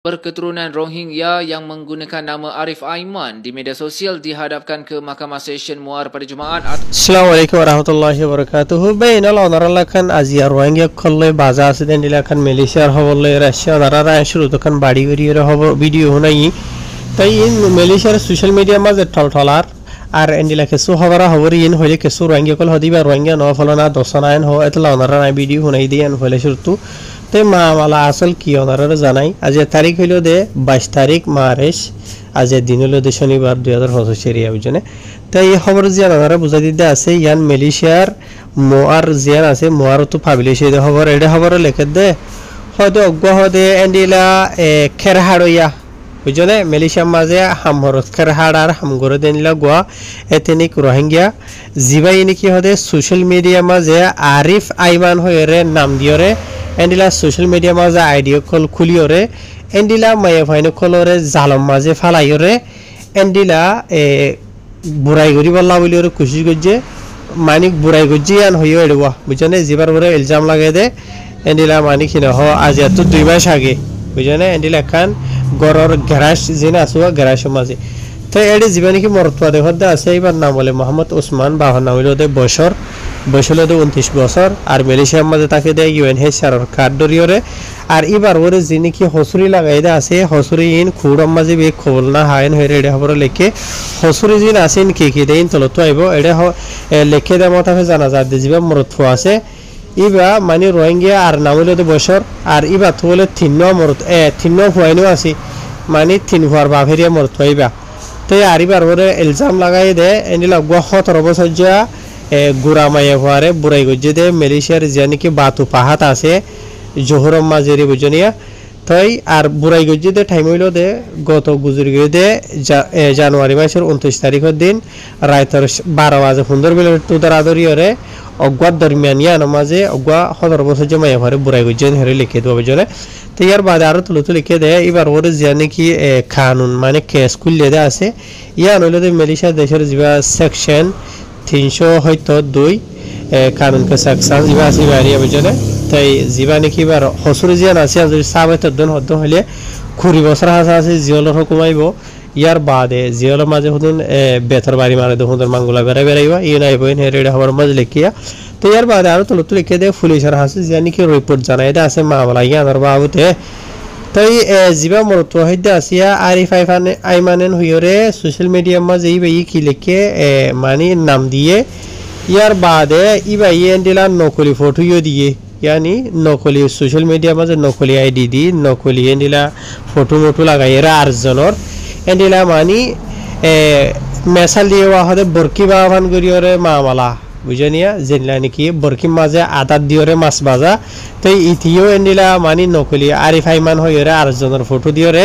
Berketurunan Rohingya yang menggunakan nama Arif Aiman di media sosial dihadapkan ke Mahkamah Session Muar pada Jumaat. Assalamualaikum warahmatullahi wabarakatuh. Bainal onarallakan azia Rohingya kolle baza asiden dilakan Malaysia hobolle Russia onarara shurutukan badi video hunai tai in Malaysia social media maze toltolar আর এন্ডিলা কেসু হবরা হবরি ইন হইলে কেসু রোহিঙ্গা কল হদিবা রোহিঙ্গা ন ফলনা দশনায়ন হো এতলা অনারা ভিডিও হুনাই দিয়ান হইলে শুরতু তে মামলা আসল কি অনারা জানাই আজ তারিখ হইল দে 22 তারিখ মার্চ আজ দিন হইল দে শনিবার 2025 এরিয়া বুঝনে তাই এই খবর জিয়ান অনারা বুঝাই দিতে আছে ইয়ান মালয়েশিয়ার মোয়ার জিয়ান আছে মোয়ার তো পাবলিশ হইতে খবর এডে খবর লেখে দে হয়তো অজ্ঞ হদে এন্ডিলা খেরহাড়ইয়া বুঝনে মালয়েশিয়ার মাঝে হামহরত খেরহাড় আর হামগরে দেনিলা গোয়া এথেনিক রোহিঙ্গা জিবাই নাকি হদে সোশ্যাল মিডিয়া মাঝে আরিফ আইমান হয়রে নাম দিয়রে এন্ডিলা সোশ্যাল মিডিয়া মাঝে আইডিয়া কল খুলিয়রে এন্ডিলা মায়ে ফাইনে কলরে জালম মাঝে ফালাইয়রে এন্ডিলা বুড়াই গরি বল্লা বলিয়রে কোশিশ করছে মানিক বুড়াই গজি আন হইয় এড়বা বুঝনে জিবার বরে ইলজাম লাগাই দে এন্ডিলা মানিক হিনা হ আজ এত 2 মাস আগে বুঝনে এন্ডিলা খান গরর গ্যারাজ জিনা আসুয়া গ্যারাজ মাঝে তো এডি জীবনে কি মরতবা দেখতে আছে এবার নাম বলে মোহাম্মদ ওসমান বাহর নাম হইলো দে বছর হলো দে 29 বছর আর মালয়েশিয়ার মাঝে তাকে দে ইউএনএইচসিআর কার্ড দরিয়রে আর এবার ওরে যিনি কি হসুরি লাগাই দে আছে হসুরি ইন খুড়ম মাঝে বে খবর না হাইন হইরে এডে খবর লেখে হসুরি জিন আছেন কি দেইন তলত আইবো এডে লেখে দে মতাফে জানা যা দে জিবা মরতবা আছে ইবা মানে রোহিঙ্গা আর নাম হইলো দে বছর আর ইবা তো বলে তিন হুয়াইনো আছে মানে 3 হুয়ার বাভেরিয়া মরতবা ইবা তো আরিবার ওরে ইলজাম লাগাই দে এনিলা গহ 17 বছর যা গুড়া মাইয়া হওয়ারে বুড়াই গজ্জে দে মালয়েশিয়ার জানি কি বাতু পাহাত আছে জোহরম মাঝেরি বুঝনিয়া তাই আর বুড়াই গজ্জে দে টাইম হইল দে গত গুজরি গিয়ে দে জানুয়ারি মাসের 29 তারিখের দিন রাইতর 12 বাজে 15 মিনিট তুদার আদরিয়রে অজ্ঞাত দরমিয়ানিয়া নামাজে অজ্ঞা 17 বছর যে মাইয়া হওয়ারে বুড়াই গজ্জে হেরে লিখে দেওয়া বুঝনে তো ইয়ার বাদে আরো তুলতে লিখে দেয় এবার ওরে জানি কি কানুন মানে কেস খুললে দে আছে ইয়া নইলে দে মালয়েশিয়া দেশের যা সেকশন 300 হয়তো 2 কানুন কে সেকশন যা আছে বাড়িয়া বুঝনে তাই জিবা নাকি বার হসুরি জিয়ান আছে যদি সাবেত দন হদ্দ হলে 20 বছর আছে জিওলর হুকুমাইবো ইয়ার বাদে জিওলর মাঝে হুদিন বেতর বাড়ি মারে হুদর মাঙ্গুলা বেরাইবা ই নাইবো হেরেডে হবার মাঝে লিখিয়া তো ইয়ার বাদে আরো তুলতে লিখে দে পুলিশের হাসি জানি কি রিপোর্ট জানাই দে আছে মামলা ইয়ার বাবুতে তাই জিবা মরতো হইদে আসিয়া আরিফ আইমানেন হইরে সোশ্যাল মিডিয়া মাঝে ইবাই কি লিখে মানে নাম দিয়ে ইয়ার বাদে ইবাই এন্ডিলা নকলি ফটো দিয়ে यानी नकली सोशल मीडिया में नकली आईडी दी नकली एंडिला फोटो मोटो लगाइरा आर्जनर एंडिला मानी मेसाल दिए वाहदे बरकी बावन गरियोरे मामला बुझनिया जेनला निकी बरकी माजे आदात दियोरे मास बाजा तो इथियो एंडिला मानी नकली आरिफ आइमान होयरे आर्जनर फोटो दियोरे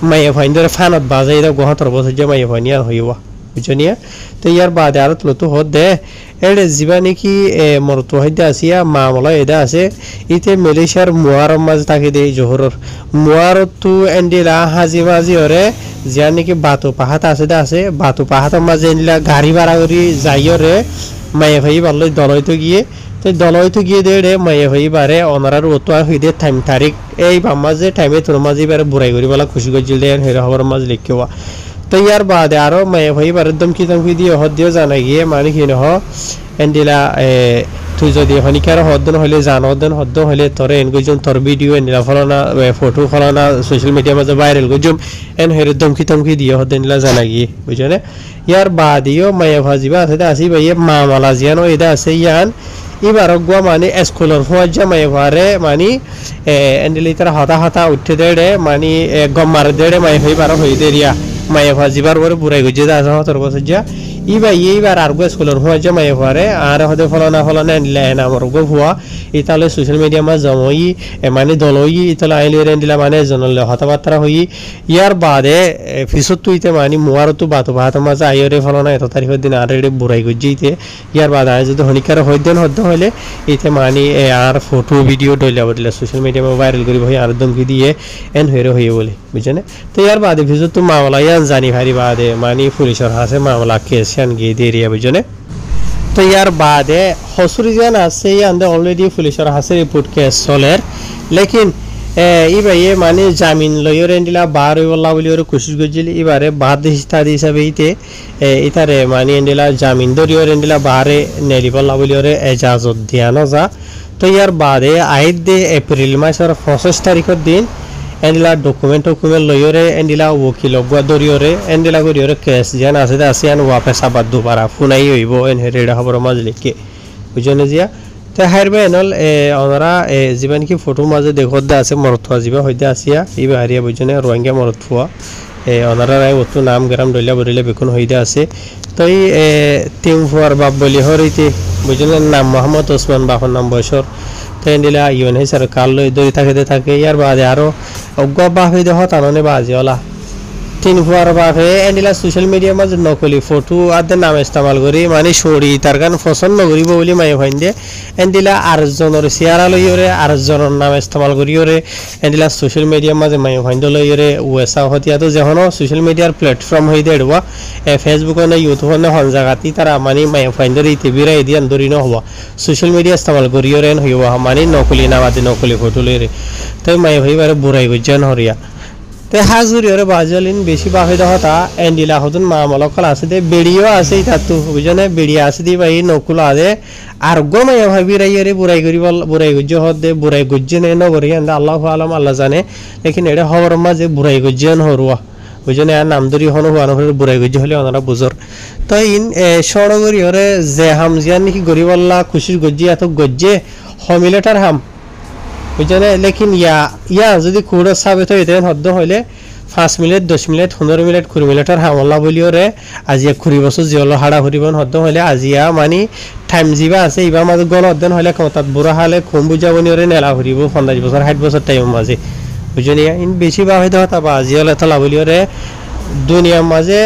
माये फाइंदरे फानत बाजा इदा 72 বছর যে माये फाइनिया होयवा বুঝনিয়া তো ইয়ার বাদে আর তুলতো হদে এডে জীবানি কি মরতো হইতে আসিয়া মামলা এদা আছে ইতে মালয়েশিয়ার মুয়ারম মাঝ থাকে দে জোহরর মুয়ারত তু এন্ডিলা হাজি মাঝি ওরে জানি কি বাতু পাহাত আছে দা আছে বাতু পাহাত মাঝে এন্ডিলা গাড়ি ভাড়া করি যাইরে মায়ে ভাই ভালো দলইতো গিয়ে তো দলইতো গিয়ে দে মায়ে ভাই বারে অনারার ওতো হইদে টাইম তারিখ এই বামাজে টাইমে তোর মাঝি বারে বুড়াই করি বলা খুশি গজিল দেন হেরে হবার মাঝ লিখেওয়া তো ইয়ার বাদে আরো মায়ে ভাই বারে দমকি দিয়ে হদ দিও জানা গিয়ে মানে কি নহ এন্ডিলা তুই যদি হনিকার হদ্দন হলে জানদন হদ্দ হলে তোরে এন গজুম তোর ভিডিও এন্ডিলা ফলানা ফটো ফলানা সোশ্যাল মিডিয়া মাঝে ভাইরাল গজুম এন হেরে দমকি দিয়ে হদ্দনলা জানা গিয়ে বুঝনে ইয়ার বাদিও মায়ে ভাজিবা আছে আসি ভাই মামলা জিয়ানো এদা আছে ইয়ান এবার গোয়া মানে স্কুলের ফৌজা মায়ে ভারে মানে এন্ডিলি তারা হতা উঠে দেড়ে মানে গম্মার দেড়ে মায়ে ভাই বারো হই দেরিয়া মায়ে ভাজিবার পরে বুড়াই গজে দা আছে 17 বছর যা এইবার আর গো স্কুলের ফৌজা মায়ে ভারে আর হদে ফলানা লেন আমার গো ভুয়া ইতালে সোশ্যাল মিডিয়া মা জমই মানে দলই ইতালে আইলে রেন্ডিলা মানে জনলে হতাবাত্রা হই ইয়ার বাদে ফিসত তুইতে মানে মুয়ারতো বাতো ভাত মাঝে আইরে ফলানা এত তারিখের দিন আর রেডে বুড়াই গজিতে ইয়ার বাদে আজ যদি হনিকার হইদেন হদ্দ হলে ইতে মানে আর ফটো ভিডিও ডইলা বদলে সোশ্যাল মিডিয়া মা ভাইরাল করি ভাই আর দমকি দিয়ে এন হইরে হইয়ে বলে বুঝছেন তো ইয়ার বাদে ফিসত তো মামলা ইয়ান জানি ভারি বাদে মানে পুলিশের হাতে মামলা কেস গিয়ে দেরিয়া বুঝনে তো ইয়ার বাদে হসুরি জান আছে ইয়ান অলরেডি পুলিশের হাতে রিপোর্ট কেস চলের লেকিন ইবাইয়ে মানে জামিন লইরে এন্ডিলা বার হইবল্লা বলি ওরে কোশিশ করছিল এবারে বাদ ইস্তাদি হিসাবে ইতারে মানে এন্ডিলা জামিন দরিওর এন্ডিলা বারে নেলিবল্লা বলি ওরে এজাজত দিয়া নজা তো ইয়ার বাদে আইদ দে এপ্রিল মাসের 25 তারিখের দিন এন্ডিলা ডকুমেন্ট লইরে এন্ডিলা ওকিল গুয়া দরিওরে এন্ডিলা করিওরে কেস জান আছে আসিয়ান ওয়াপে সাবাদ দুবারা ফুনাই হইব এন হেরেডা খবর মাজলিকে বুঝনে জিয়া তে হারবে এনল ওনারা জীবন কি ফটো মাঝে দেখত দা আছে মরথুয়া জিবা হইতে আসিয়া ইবা হারিয়া বুঝনে রোহিঙ্গা মরথুয়া ওনারা রায় অত নাম গ্রাম দইলা বরিলে বেকুন হইতে আছে তই তিন ফুয়ার বাপ বলি হরিতে বুঝনে নাম মোহাম্মদ ওসমান বাপর নাম বয়সর তাই দিলা ইউএনএ সরকার লই দরি থাকে ইয়ার বাদে আরো অজ্ঞা বাপ হইতে হতাননে বাজে ওলা তিন ফুয়ার বাপে এন্ডিলা সোশ্যাল মিডিয়া মাঝে নকলি ফটো আদে নাম ইস্তেমাল করি মানে সরি তার গান পছন্দ করিব বলি মাই ভাইন দে এন্ডিলা আর জনের চেহারা লইরে আর জনের নাম ইস্তেমাল করিওরে এন্ডিলা সোশ্যাল মিডিয়া মাঝে মাই ভাইন লইরে ওয়েসা হতিয়া তো যখন সোশ্যাল মিডিয়ার প্ল্যাটফর্ম হই দেড়বা ফেসবুক না ইউটিউব না হন জায়গাতি তারা মানে মাই ভাইন দরি বিরাই দিয়ান দরি ন হওয়া সোশ্যাল মিডিয়া ইস্তেমাল করিওরে হইবা মানে নকলি নাম আদে নকলি ফটো লইরে তাই মাই ভাই বারে বুড়াই গজ্জান হরিয়া তে হাজুরি ওরে বাজালিন বেশি বাহে দহতা এন্ডিলা হতুন মামলকল আছে দে বেড়িও আছে ইতাতু বুঝনে বেড়িয়া আছে দি ভাই নকুল আদে আর গমাই ভাবি রাইরে বুড়াই করি বল বুড়াই গজ্জ হদ দে বুড়াই গজ্জনে নগরি আন্দা আল্লাহু আলাম আল্লাহ জানে লেকিন এটা খবর মাঝে বুড়াই গজ্জন হরুয়া বুঝনে আর নাম ধরি হনো হুয়ানো বুড়াই গজ্জ হলে ওনারা বুঝর তো ইন সড়গরি ওরে যে হাম জিয়ান নাকি গরিবল্লা খুশির গজ্জি এত গজ্জে হমিলেটার হাম বুঝনে লেকিন ইয়া যদি কুড়ো সাবিত হইতে হদ্দ হইলে 5 মিনিট 10 মিনিট 15 মিনিট 20 মিনিটের হামলা বলিও রে আজিয়া 20 বছর জিয়ল হাড়া হরিবন হদ্দ হইলে আজিয়া মানে টাইম জিবা আছে ইবা মাঝে গণ অধ্যয়ন হইলে কমতাত বুড়া হালে কম বুঝাবনি ওরে নেলা হরিব 50 বছর 60 বছর টাইম মাঝে বুঝনি ইন বেশি বা হইতে হতা বা জিয়ল এতলা বলিও রে দুনিয়া মাঝে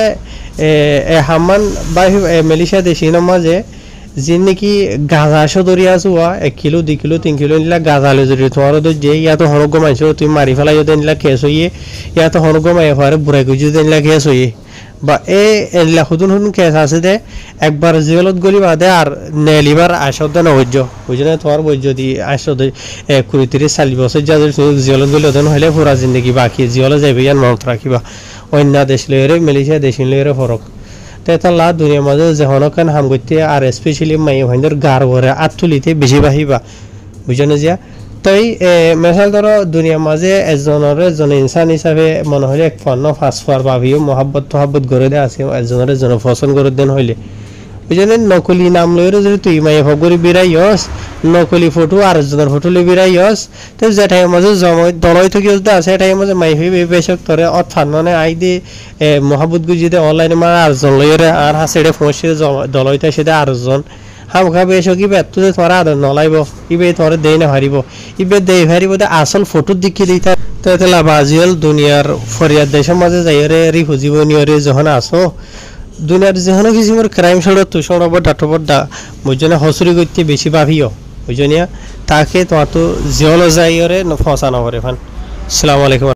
হামান বা মালয়েশিয়া দেশিন মাঝে যে নাকি গাঁজা সদরি আসুয়া 1 কিলো 2 কিলো 3 কিলো নিলা গাঁজা লে যদি তোমার তো যে ইয়া তো হনগ মাইছ তুমি মারি ফেলাই যদি নিলা কেস হইয়ে ইয়া তো হনগ মাই ফারে বুড়াই গুজি যদি নিলা কেস হইয়ে বা এলা হুদুন কেস আছে দে একবার জেলত গলি বাদে আর নেলিবার আসদ না হইজ বুঝলে তোমার বই যদি আসদ 20-30 বছর যা জেলত গলি ওদন হইলে পুরা জিন্দগি বাকি জিয়লে যাইবে ইয়ান মনত রাখিবা অন্য দেশ লইরে মালয়েশিয়া দেশ লইরে ফরক তেতাল্লা দুনিয়া মাঝে যখন হাম করতে আর স্পেশালি মাই ভাইন্দর গার ভরে আতুলিতে বেশি বাহিবা বুঝনে যা তাই মেসাল ধরো দুনিয়া মাঝে একজন ইনসান হিসাবে মনে হলে এক পণ্য ফাঁসফার ভাবিও মহাব্বত গড়ে দেওয়া আছে একজন পছন্দ করে দেন হইলে বুঝলেন নকলি নাম লইরে যদি তুই মাই ভগরি বিরাইস নকলি ফটো আর একজনের ফটো লই বিরাইস তো যেটাই মাঝে জমা দলই থেকে আছে এটাই মাঝে মাই হইবে বেশক তরে অর্থাৎ মানে আই দি মহাব্বত গুজি দে অনলাইনে মার আরজন লইরে আর হাসেড়ে ফোনসে দলইতে সেটা আরজন হাম খাবে এসো কি বেতু যে তোরা আদর নলাইব ইবে তোরে দেই না হারিব ইবে দেই হারিব দে আসল ফটো দিকে দিতা তো তেলা বাজিল দুনিয়ার ফরিয়াদ দেশের মাঝে যাইরে রিফুজি বনিয়রে যখন আসো দুনিয়ার যেখানে কিসিমের ক্রাইম সড়ক তুষণ অবর ডাটবর বুঝনে হসুরি করতে বেশি ভাবিও বুঝনিয়া তাকে তোমার তো জিওলো যাইরে ফসানো করে ফান আসসালামু আলাইকুম।